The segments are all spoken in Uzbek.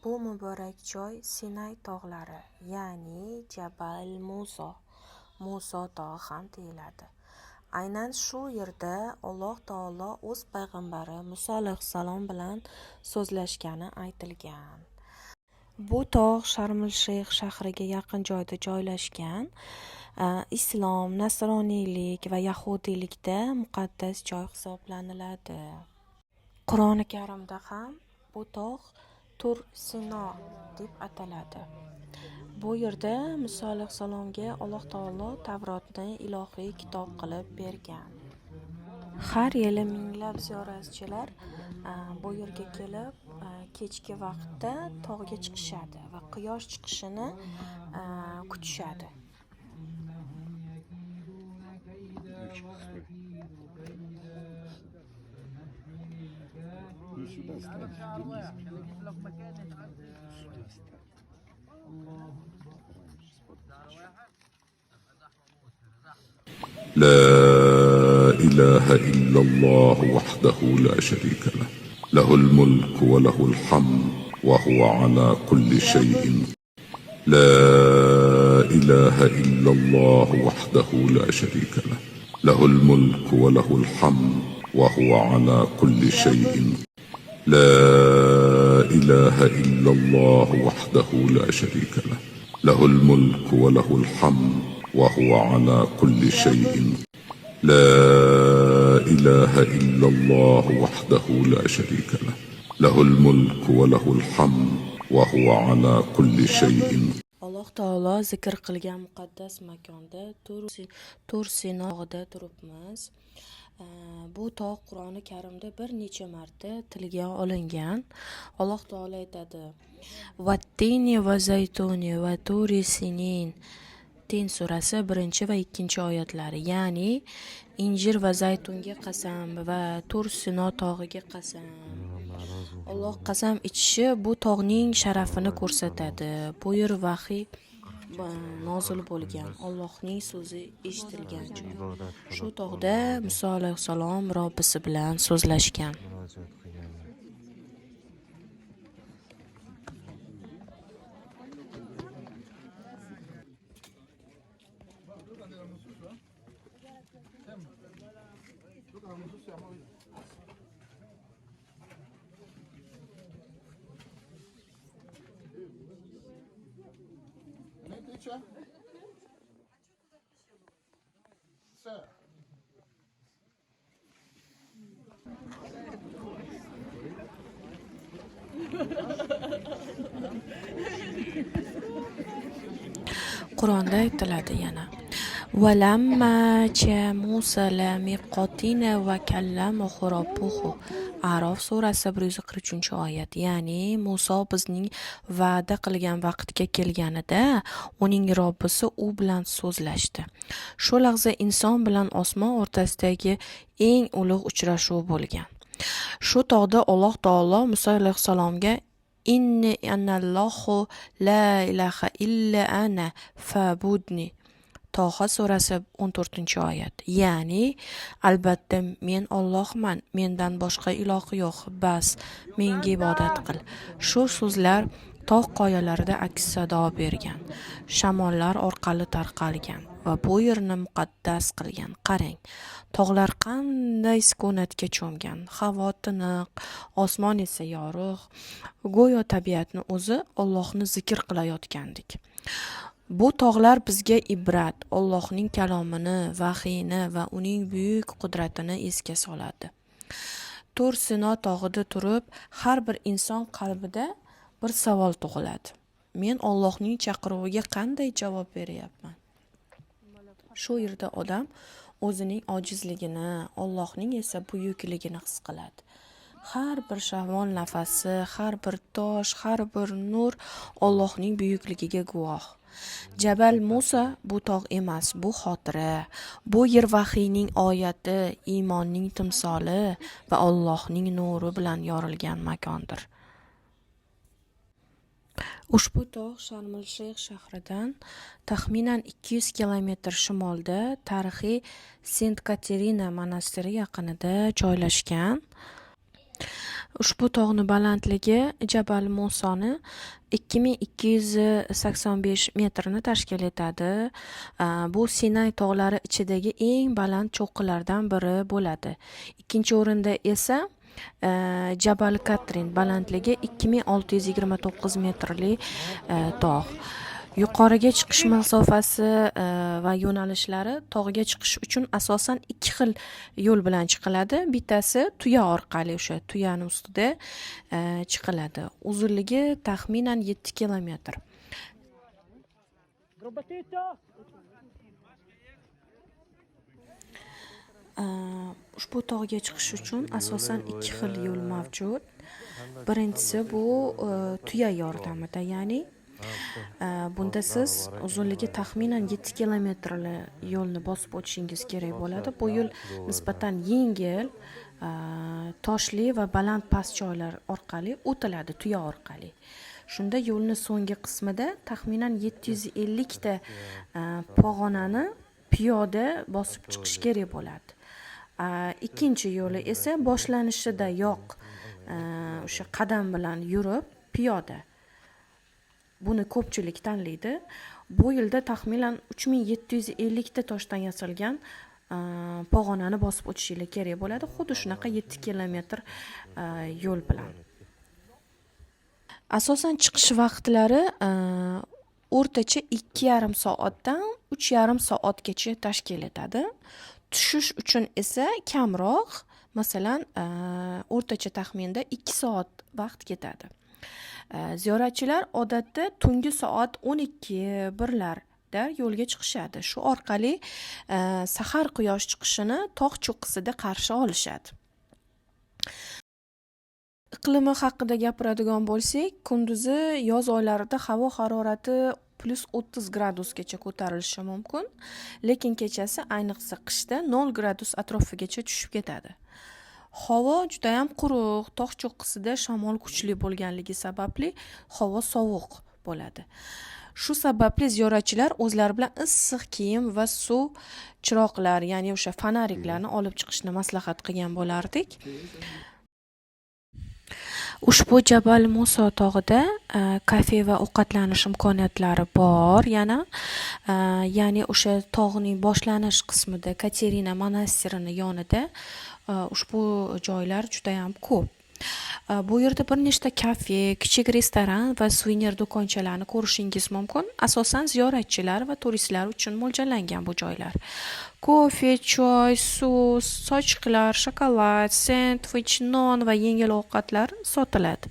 Bu muborak joy Sinay tog'lari, ya'ni Jabal Muso, Muso tog'i ham deyiladi. Aynan shu yerda Alloh taolo o'z payg'ambari Muso alayhissalom bilan so'zlashgani aytilgan. Bu tog' Sharm-el-Shayx shahriga yaqin joyda joylashgan. Islom, nasroniylik va yahudiylikda muqaddas joy hisoblaniladi. Qur'oni Karimda ham bu tog' Tur Sino deb ataladi. Bu yerda Muso alayhissalomga Alloh taolo Tavrotni ilohiy kitob qilib bergan. Har yili minglab ziyoratchilar bu yerga kelib kechki vaqtda tog'ga chiqishadi va quyosh chiqishini kutishadi. لا إله إلا الله وحده لا شريك له له الملك وله الحمد وهو على كل شيء لا إله إلا الله وحده لا شريك له له الملك وله الحمد وهو على كل شيء لا إله إلا الله وحده لا شريك له له الملك وله الحمد وهو على كل شيء لا إله إلا الله وحده لا شريك له له الملك وله الحمد وهو على كل شيء. Alloh taolo zikr qilgan muqaddas makonda Tur Sinoda turibmiz. Bu tog' Qur'oni Karimda bir necha marta tilga olingan. Alloh taolo aytadi: "Vattini va zaytuni va turi sinin." Tin surasi 1 va 2 oyatlari, ya'ni injir va zaytunga qasam va Tur Sino tog'iga qasam. Alloh qasam ichishi bu tog'ning sharafini ko'rsatadi. Bu yer vahiy nozil bo'lgan, Allohning so'zi eshitilgan joy. Shu tog'da Muso alayhissalom Robbisi bilan so'zlashgan. Qur'onda aytiladi yana: "Valamma cha Musa la miqotina va kallamahu robbuhu." A'rof surasi 143-oyat. Ya'ni Muso bizning va'da qilgan vaqtga kelganida uning Robbisi u bilan so'zlashdi. Shu lahza inson bilan osmon o'rtasidagi eng ulug' uchrashuv bo'lgan. Shu tog'da Alloh taolo Muso alayhissalomga Inni anallohu la ilaha illa ana fa'budni. Toha surasi 14-oyat. Ya'ni albatta men Allohman, mendan boshqa iloh yo'q, bas menga ibodat qil. Shu so'zlar tog' qoyalarida aks sado bergan, shamollar orqali tarqalgan va bu yerni muqaddas qilgan. Qarang, tog'lar qanday sukunatga cho'mgan, havo tiniq, osmon esa yorug', go'yo tabiatni o'zi Allohni zikr qilayotgandek. Bu tog'lar bizga ibrat, Allohning kalomini, vahiyni va uning buyuk qudratini esga soladi. Tur Sino tog'ida turib, har bir inson qalbida bir savol tug'iladi. Men Allohning chaqiruviga qanday javob beryapman? Shu yerda odam o'zining ojizligini, Allohning esa buyukligini his qiladi. Har bir shamol nafasi, har bir tosh, har bir nur Allohning buyukligiga guvoh. Jabal Musa bu tog' emas, bu xotira. Bu yer vahiyning oyati, iymonning timsoli va Allohning nuri bilan yorilgan makondir. Ushbu tog' Sharm-el-Shayx shahridan taxminan 200 kilometr shimolda tarixiy Sent Katerina monastiri yaqinida joylashgan. Ushbu tog'ni balandligi Jabal Musoni 2285 metrni tashkil etadi. Bu Sinay tog'lari ichidagi eng baland cho'qqilardan biri bo'ladi. Ikkinchi o'rinda esa Jabal Katrin balandligi 2629 metrli tog'. Yuqoriga chiqish masofasi va yo'nalishlari tog'ga chiqish uchun asosan ikki xil yo'l bilan chiqiladi. Bittasi tuya orqali, o'sha tuyani ustida chiqiladi. Uzunligi taxminan 7 kilometr. Ushbu tog'ga chiqish uchun asosan ikki xil yo'l mavjud. Birinchisi bu tuya yordamida, ya'ni bunda siz uzunligi taxminan 7 kilometrli yo'lni bosib o'tishingiz kerak bo'ladi. Bu yo'l nisbatan yengil, toshli va baland past joylar orqali o'tiladi, tuya orqali. Shunda yo'lni so'nggi qismida taxminan 750 ta pog'onani piyoda bosib chiqish kerak bo'ladi. Ikkinchi yo'li esa boshlanishida o'sha qadam bilan yurib piyoda. Buni ko'pchilik tanlaydi. Bu yo'lda taxminan 3750 ta toshdan yasalgan pog'onani bosib o'tishingiz kerak bo'ladi. Xuddi shunaqa 7 kilometr yo'l bilan. Asosan chiqish vaqtlari o'rtacha 2,5 soatdan 3,5 soatgacha tashkil etadi. Tushish uchun esa kamroq, masalan, o'rtacha taxminda 2 soat vaqt ketadi. Ziyoratchilar odatda tungi soat 12:01larda yo'lga chiqishadi. Shu orqali sahar quyosh chiqishini tog' cho'qqisida qarshi olishadi. Iqlimi haqida gapiradigan bo'lsak, kunduzi yoz oylarida havo harorati +30 gradusgacha ko'tarilishi mumkin, lekin kechasi ayniqsa qishda 0 gradus atrofigacha tushib ketadi. Havo juda ham quruq, tog' cho'qqisida shamol kuchli bo'lganligi sababli havo sovuq bo'ladi. Shu sababli ziyoratchilar o'zlari bilan issiq kiyim va suv chiroqlar, ya'ni o'sha fonariklarni olib chiqishni maslahat qilgan bo'lardik. Ushbu Jabal Muso tog'ida kafe va ovqatlanish imkoniyatlari bor. Ya'ni o'sha tog'ning boshlanish qismida Katerina monastirini yonida ushbu joylar juda ham ko'p. Bu yerda bir nechta kafe, kichik restoran va suvenir do'konchalarni ko'rishingiz mumkin. Asosan ziyoratchilar va turistlar uchun mo'ljallangan bu joylar. Kofe, choy, suv, sochiqlar, shokolad, sendvich, non va yengil ovqatlar sotiladi.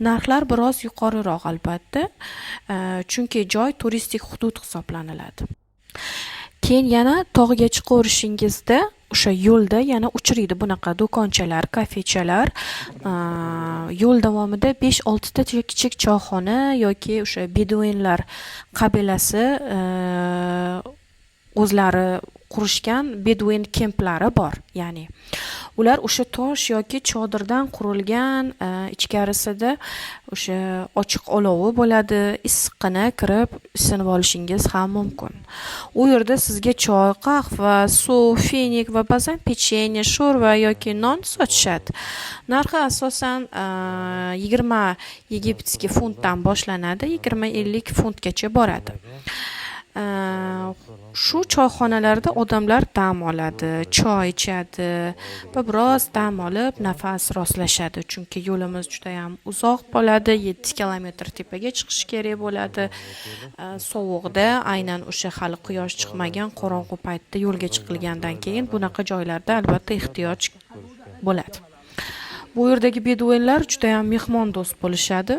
Narxlar biroz yuqoriroq albatta, chunki joy turistik hudud hisoblaniladi. Keyin yana tog'ga chiqaverishingizda o'sha yo'lda yana uchraydi bunaqa do'konchalar, kafechalar. Yo'l davomida 5-6 ta kichik choyxona yoki o'sha beduinlar qabilasi o'zlari qurishgan beduin kemplari bor. Ya'ni ular o'sha tosh yoki chodirdan qurilgan, ichkarisida o'sha ochiq olovi bo'ladi. Issiqqina kirib isinib olishingiz ham mumkin. U yerda sizga choy, qahva, suv, fenik va ba'zan pechenye, sho'rva yoki non sotishadi. Narxi asosan 20 yegiptskiy funtdan boshlanadi, 20-50 funtgacha boradi. Shu choyxonalarda odamlar dam oladi, choy ichadi va biroz dam olib nafas rostlashadi, chunki yo'limiz juda ham uzoq bo'ladi, 7 kilometr tepaga chiqish kerak bo'ladi. Sovuqda, aynan o'sha hali quyosh chiqmagan qorong'u paytda yo'lga chiqilgandan keyin bunaqa joylarda albatta ehtiyoj bo'ladi. Bu yerdagi beduinlar juda ham mehmondo'st bo'lishadi.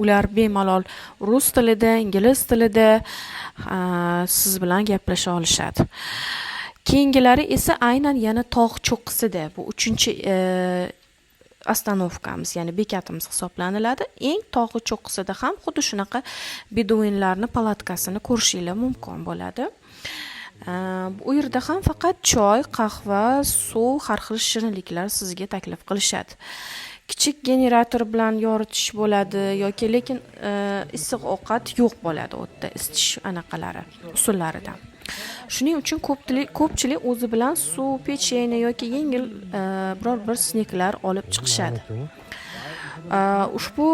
Ular bemalol rus tilida, ingliz tilida siz bilan gaplasha olishadi. Keyingilari esa aynan yana tog' cho'qqisida, bu 3-chi ostanovkamiz, ya'ni bekatimiz hisoblaniladi. Eng tog' cho'qqisida ham xuddi shunaqa beduinlarni palatkasini ko'rishingiz mumkin bo'ladi. Bu yerda ham faqat choy, qahva, suv, har xil shirinliklar sizga taklif qilishadi. Kichik generator bilan yoritish bo'ladi yoki lekin issiq ovqat yo'q bo'ladi, o'tda isitish anaqalari usullaridan. Shuning uchun ko'pchilik o'zi bilan suv, pechene yoki yengil biror bir snacklar olib chiqishadi. Ushbu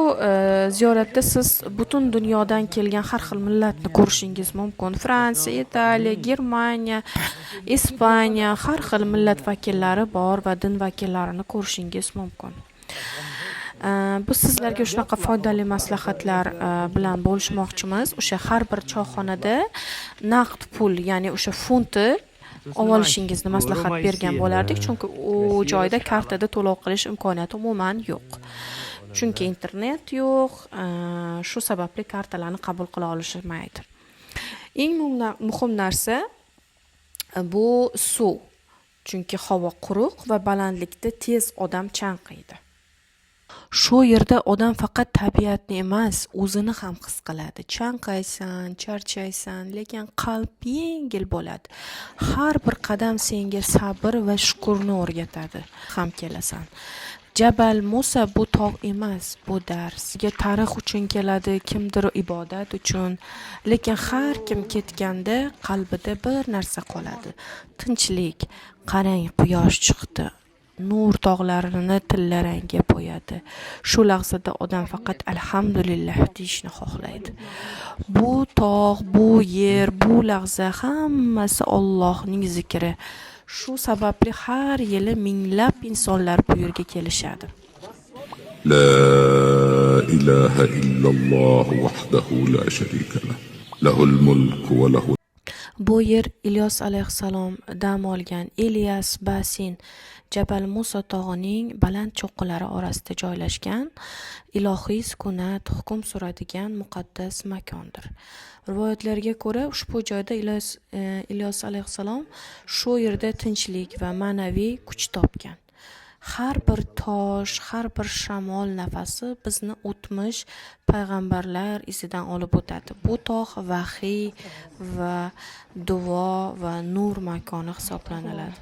ziyoratda siz butun dunyodan kelgan har xil millatni ko'rishingiz mumkin. Fransiya, Italiya, Germaniya, Ispaniya, har xil millat vakillari bor va din vakillarini ko'rishingiz mumkin. Biz sizlarga shunaqa foydali maslahatlar bilan bo'lishmoqchimiz. O'sha har bir choyxonada naqd pul, ya'ni o'sha funtni olishingizni maslahat bergan bo'lardik, chunki u joyda kartada to'lov qilish imkoniyati umuman yo'q. Chunki internet yo'q, shu sababli kartalarni qabul qila olishmaydi. Eng muhim narsa bu suv. Chunki havo quruq va balandlikda tez odam chanqiydi. Shu yerda odam faqat tabiatni emas, o'zini ham his qiladi. Chanqaysan, charchaysan, lekin qalb yengil bo'ladi. Har bir qadam senga sabr va shukrni o'rgatadi. Ham kelasan. Jabal Musa bu tog' emas, bu dars. Tarix uchun keladi, kimdir ibodat uchun. Lekin har kim ketganda qalbida bir narsa qoladi. Tinchlik. Qarang, quyosh chiqdi. Nur tog'larini tillarangga bo'yadi. Shu lahzada odam faqat alhamdulillah deyishni xohlaydi. Bu tog', bu yer, bu lahza hammasi Allohning zikri. Shu sababli har yili minglab insonlar bu yerga kelishadi. La ilaha illalloh vahdahu la sharika lah. Lahul mulk va lahul. Bu yer Ilyos alayhissalom dam olgan Ilyas Basin Jabal Musa tog'ining baland cho'qqilari orasida joylashgan ilohiy sukunat hukm suradigan muqaddas makondir. Rivoyatlarga ko'ra, ushbu joyda Ilyos alayhissalom shu yerda tinchlik va ma'naviy kuch topgan. Har bir tosh, har bir shamol nafasi bizni o'tmish payg'ambarlar izidan olib o'tadi. Bu tog' vahiy va duo va nur makoni hisoblanadi.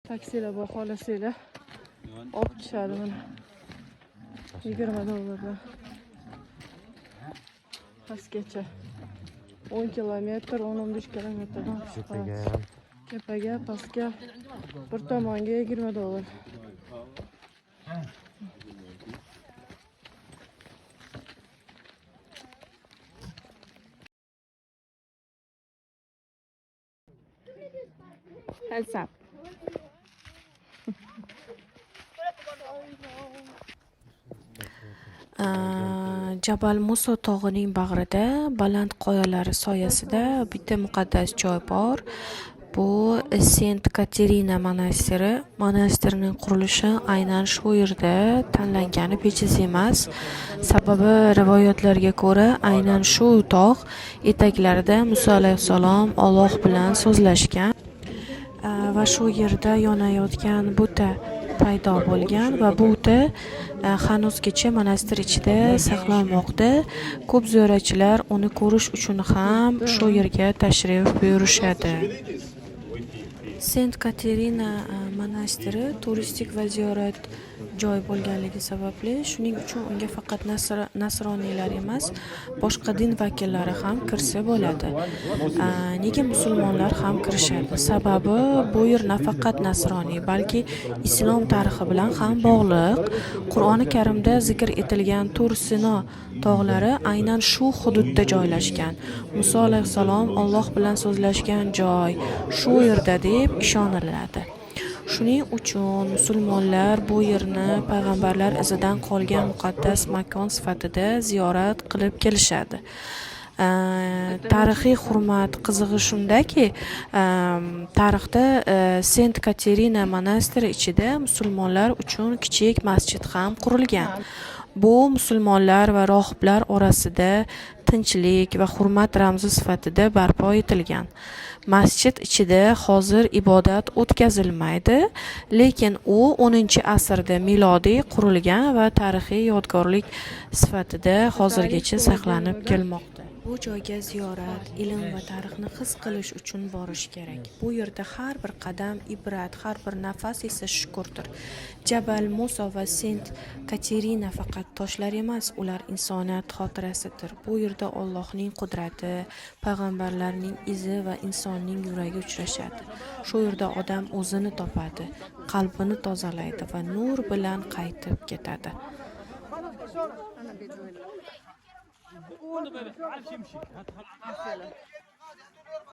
Taksilar bor, xohlasanglar olib tushadi mana. $20 pastgacha. 10 kilometr, 10-15 kilometrdan chiqadi. Tepaga, pastga bir tomonga $20. Heads up. Jabal Musa tog'ining bag'rida baland qoyalar soyasida bitta muqaddas joy bor. Bu Saint Katerina monastiri. Monastirning qurilishi aynan shu yerda tanlangani bejiz emas. Sababi rivoyatlarga ko'ra, aynan shu tog' etaklarida Musa alayhissalom Alloh bilan so'zlashgan va shu yerda yonayotgan buta paydo bo'lgan va bu buta hanuzgacha monastir ichida saqlanmoqda. Ko'p ziyoratchilar uni ko'rish uchun ham shu yerga tashrif buyurishadi. Saint Katerina monastiri turistik va ziyorat joy bo'lganligi sababli, shuning uchun unga faqat nasroniylar emas, boshqa din vakillari ham kirsa bo'ladi. Nega musulmonlar ham kirishadi? Sababi bu yer nafaqat nasroniy, balki islom tarixi bilan ham bog'liq. Qur'oni Karimda zikr etilgan Tur Sino tog'lari aynan shu hududda joylashgan. Muso alayhissalom Alloh bilan so'zlashgan joy shu yerda deb ishoniladi. Shuning uchun musulmonlar bu yerni payg'ambarlar izidan qolgan muqaddas makon sifatida ziyorat qilib kelishadi. Tarixiy hurmat qizig'i shundaki, tarixda Saint Katerina monastiri ichida musulmonlar uchun kichik masjid ham qurilgan. Bu musulmonlar va rohiblar orasida tinchlik va hurmat ramzi sifatida barpo etilgan. Masjid ichida hozir ibodat o'tkazilmaydi, lekin u 10-asrda milodiy qurilgan va tarixiy yodgorlik sifatida hozirgacha saqlanib kelmoqda. Bu joyga ziyorat, ilm va tarixni his qilish uchun borish kerak. Bu yerda har bir qadam ibrat, har bir nafas esa shukurdir. Jabal Muso va Sent Katerina faqat toshlar emas, ular insoniyat xotirasidir. Bu yerda Allohning qudrati, payg'ambarlarning izi va insonning yuragi uchrashadi. Shu yerda odam o'zini topadi, qalbini tozalaydi va nur bilan qaytib ketadi. انا بيت وين؟ عارف يمشي